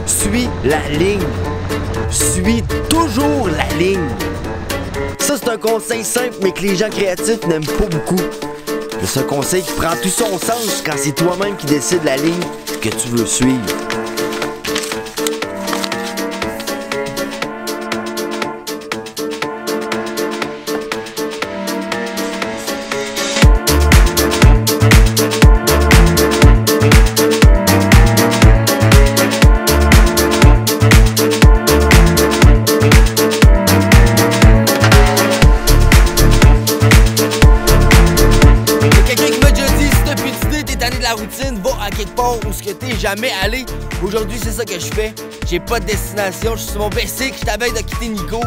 suis la ligne. Suis toujours la ligne. Ça, c'est un conseil simple, mais que les gens créatifs n'aiment pas beaucoup. C'est un conseil qui prend tout son sens quand c'est toi-même qui décides la ligne que tu veux suivre. La routine, va à quelque part où ce que t'es jamais allé. Aujourd'hui, c'est ça que je fais. J'ai pas de destination, je suis sur mon bicycle, je t'avais de quitter Nico.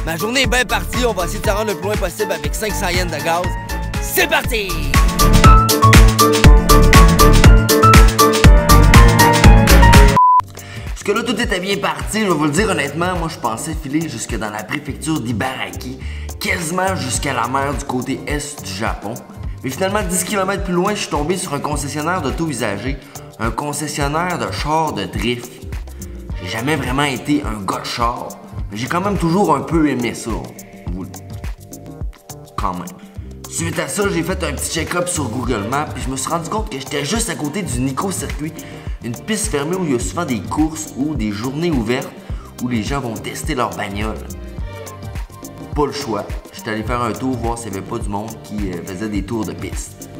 Ma journée est bien partie, on va essayer de se rendre le plus loin possible avec 500 yens de gaz. C'est parti! Parce que là, tout était bien parti, je vais vous le dire honnêtement, moi je pensais filer jusque dans la préfecture d'Ibaraki, quasiment jusqu'à la mer du côté est du Japon. Mais finalement, 10 km plus loin, je suis tombé sur un concessionnaire d'auto usagé, un concessionnaire de chars de drift. J'ai jamais vraiment été un gars de char, mais j'ai quand même toujours un peu aimé ça. Quand même. Suite à ça, j'ai fait un petit check-up sur Google Maps et je me suis rendu compte que j'étais juste à côté du Nico Circuit, une piste fermée où il y a souvent des courses ou des journées ouvertes où les gens vont tester leur bagnole. Pas le choix. J'étais allé faire un tour, voir s'il n'y avait pas du monde qui faisait des tours de piste.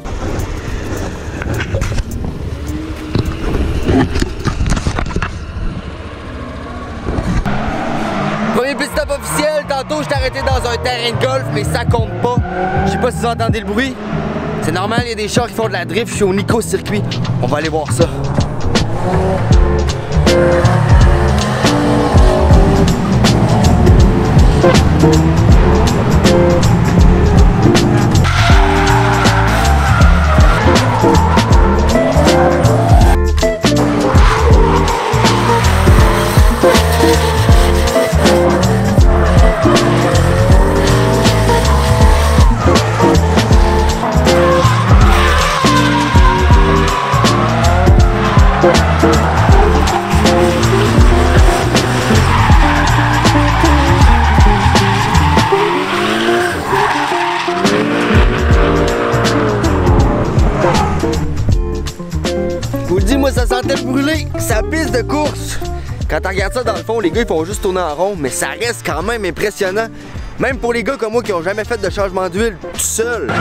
Premier pit stop officiel, tantôt j'étais arrêté dans un terrain de golf, mais ça compte pas. Je sais pas si vous entendez le bruit. C'est normal, il y a des chars qui font de la drift, je suis au Nico Circuit. On va aller voir ça. Moi ça sentait le brûler, sa piste de course. Quand tu regardes ça dans le fond, les gars ils font juste tourner en rond, mais ça reste quand même impressionnant. Même pour les gars comme moi qui ont jamais fait de changement d'huile tout seul.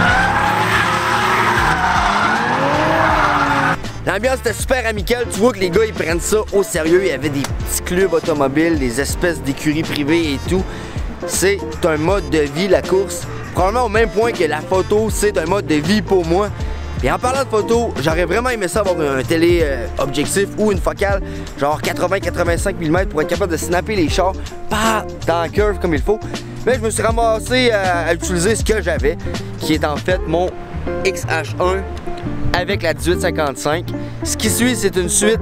L'ambiance était super amicale, tu vois que les gars ils prennent ça au sérieux. Il y avait des petits clubs automobiles, des espèces d'écuries privées et tout. C'est un mode de vie la course. Probablement au même point que la photo, c'est un mode de vie pour moi. Et en parlant de photo, j'aurais vraiment aimé ça avoir un télé-objectif ou une focale genre 80-85 mm pour être capable de snapper les chars pas dans la curve comme il faut. Mais je me suis ramassé à utiliser ce que j'avais, qui est en fait mon XH1 avec la 1855. Ce qui suit, c'est une suite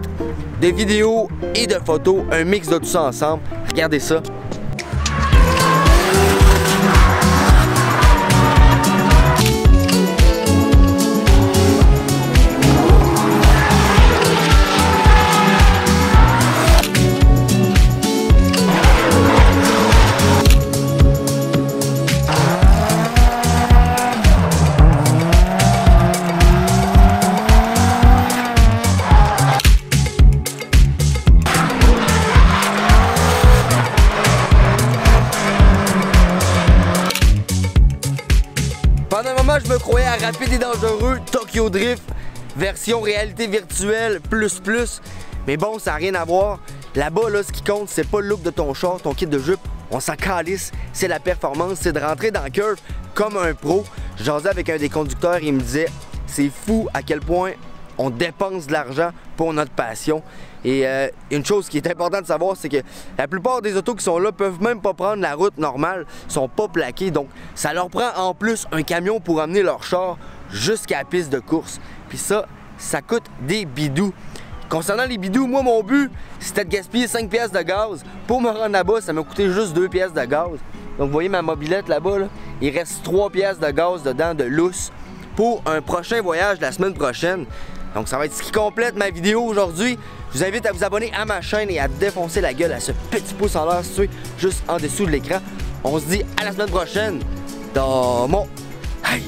de vidéos et de photos, un mix de tout ça ensemble. Regardez ça. Pendant un moment, je me croyais à Rapide et Dangereux, Tokyo Drift, version réalité virtuelle, plus. Mais bon, ça n'a rien à voir. Là-bas, là, ce qui compte, c'est pas le look de ton char, ton kit de jupe. On s'en calisse. C'est la performance, c'est de rentrer dans le curve comme un pro. Je jasais avec un des conducteurs, il me disait, c'est fou à quel point on dépense de l'argent pour notre passion. Et une chose qui est importante de savoir, c'est que la plupart des autos qui sont là peuvent même pas prendre la route normale, sont pas plaquées. Donc ça leur prend en plus un camion pour amener leur char jusqu'à la piste de course. Puis ça coûte des bidous. Concernant les bidous, moi mon but c'était de gaspiller 5 pièces de gaz. Pour me rendre là-bas, ça m'a coûté juste 2 pièces de gaz. Donc vous voyez ma mobilette là-bas, là, il reste 3 pièces de gaz dedans de lousse. Pour un prochain voyage la semaine prochaine, Donc ça va être ce qui complète ma vidéo aujourd'hui. Je vous invite à vous abonner à ma chaîne et à défoncer la gueule à ce petit pouce en l'air situé juste en dessous de l'écran. On se dit à la semaine prochaine dans mon... Hey!